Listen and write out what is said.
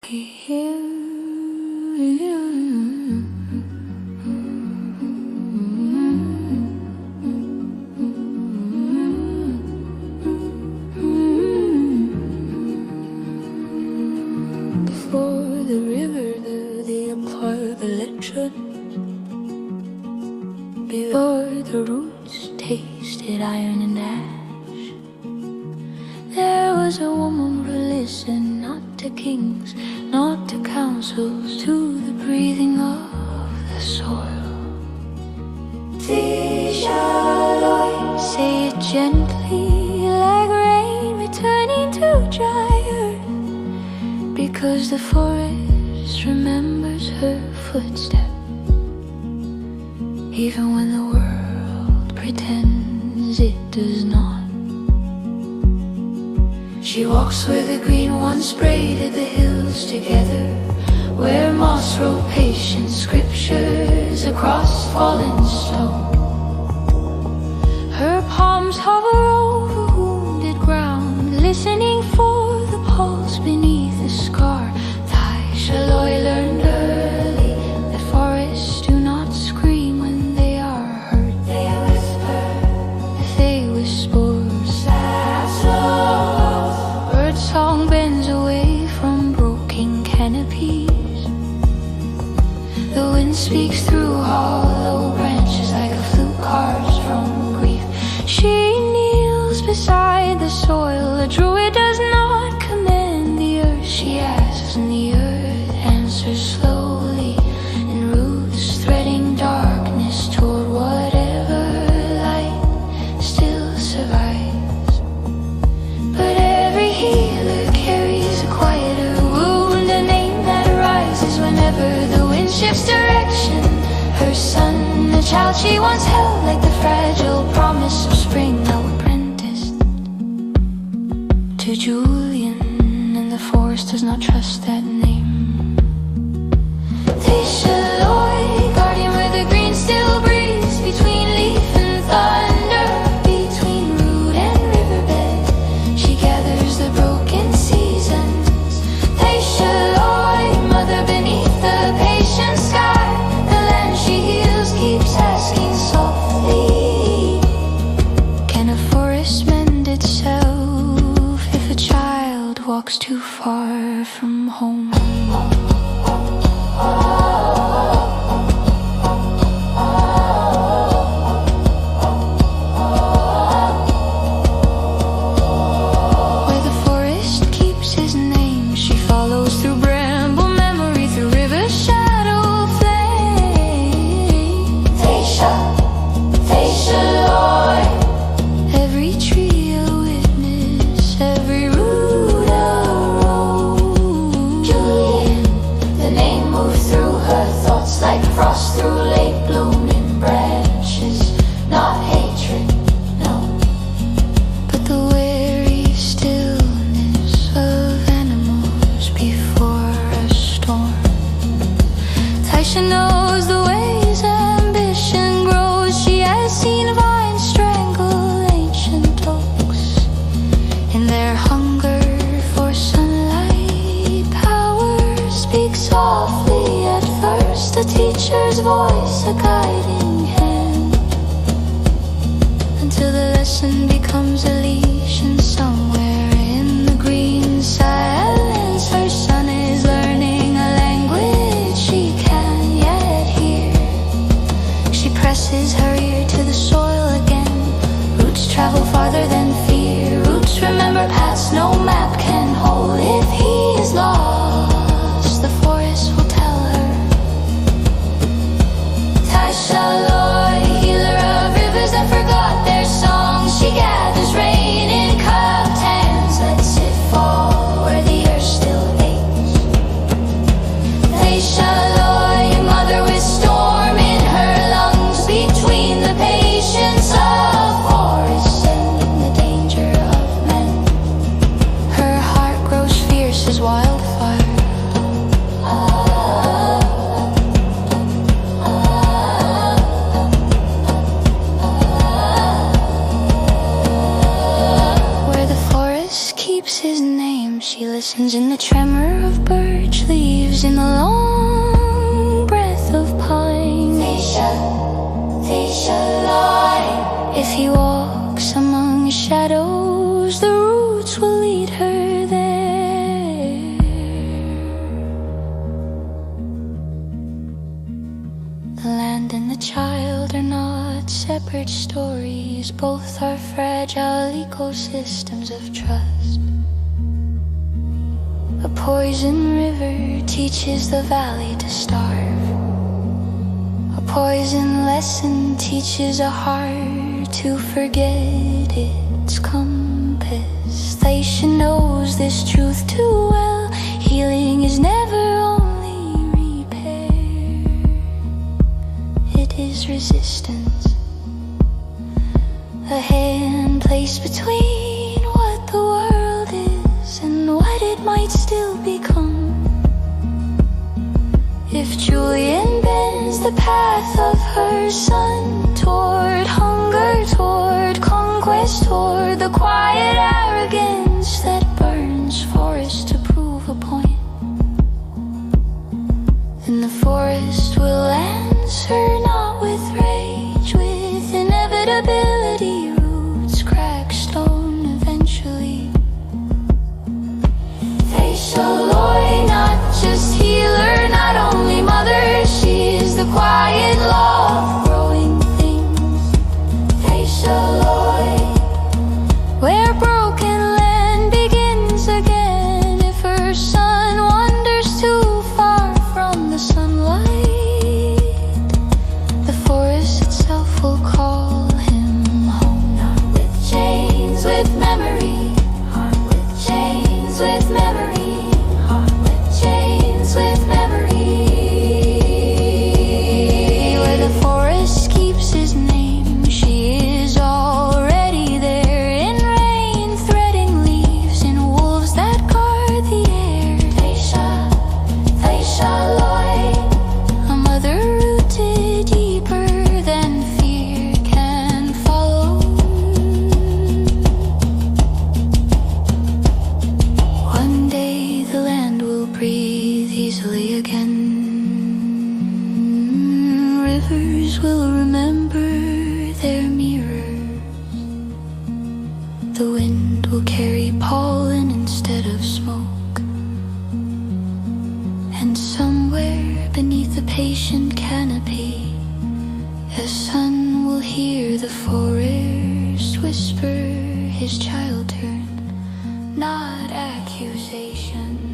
Before the river, they apply the legend. Before the roots tasted iron and ash, there was a woman who listened not to kings, not to councils, to the breathing of the soil. Thaisha Lloy, say it gently, like rain returning to dry earth, because the forest remembers her footsteps, even when the world pretends it does not. She walks where the green ones braided the hills together, where moss wrote patient scriptures across fallen stone. Her palms hover over wounded ground, listening for the pulse beneath the scar. Thaisha Lloy learned early that forests do not scream when they are hurt. They whisper, they whisper sad songs. Birdsong bends away from broken canopies. The wind speaks through hollow branches like a flute carved from grief. She kneels beside the soil. A druid does not command the earth. She asks and the earth answers slowly, in roots threading darkness toward whatever light still survives. But every healer carries a quieter wound, a name that rises whenever the wind shifts direction. Her son, the child she once held like the fragile promise of spring, now apprenticed to Julian, and the forest does not trust that name. Thaisha Lloy, guardian where the green still breathes, between leaf and thunder, between root and riverbed. She gathers the broken seasons. Thaisha Lloy, mother beneath the patient sky, the land she heals keeps asking softly, can a forest mend itself if a child walks too far from home? Where the forest keeps his name, she follows through bramble memory, through river shadow flame. Thaisha Lloy, every tree a witness, every root a rose. Julian, the name moved through her thoughts like frost through late blooming branches. Not hatred, no, but the weary stillness of animals before a storm. Thaisha knows the ways ambition grows. She has seen vines strangle ancient oaks in their hunger for sunlight. Power speaks softly at first, a teacher's voice, a guiding hand, until the lesson becomes a leash, and somewhere in the green silence her son is learning a language she can yet hear. She presses her ear to the soil again. Roots travel farther than fear. Roots remember paths no map can hold. If he is lost, the forest will tell her. Thaisha Lloy, healer of rivers that forgot their songs. She gathers rain in cupped hands, lets it fall where the earth still aches. Thaisha Lloy, mother with storm in her lungs, between the patience of forests and the danger of men. Her heart grows fierce as wildfire. Where the forest keeps his name, she listens in the tremor of birch the child are not separate stories. Both are fragile ecosystems of trust. A poison river teaches the valley to starve. A poison lesson teaches a heart to forget its compass. Thaisha knows this truth too well. Healing is never only repair. It is resistance. A hand placed between what the world is and what it might still become. If Julian bends the path of her son toward hunger, toward conquest, toward the quiet arrogance that burns forest to prove a point, then the forest will answer not with rage, with inevitability. Roots crack stone eventually. Thaisha Lloy, not just healer, not only mother, she is the quiet law of growing things. Thaisha Lloy, where broken land begins again. If her son wanders too far from the sunlight, the forest itself will call him home. Not with chains, with memory. Heart with chains, with memory. Heart with chains, with memory. Where the forest keeps his name, she is already there. In rain, threading leaves, in wolves that guard the air. Thaisha, Thaisha Lloy, a mother rooted deeper than fear can follow. One day the land will breathe easily again. Rivers will remember their mirrors. The wind will carry pollen instead of smoke. And somewhere beneath the patient canopy, a son will hear the forest whisper his child turn, not accusation.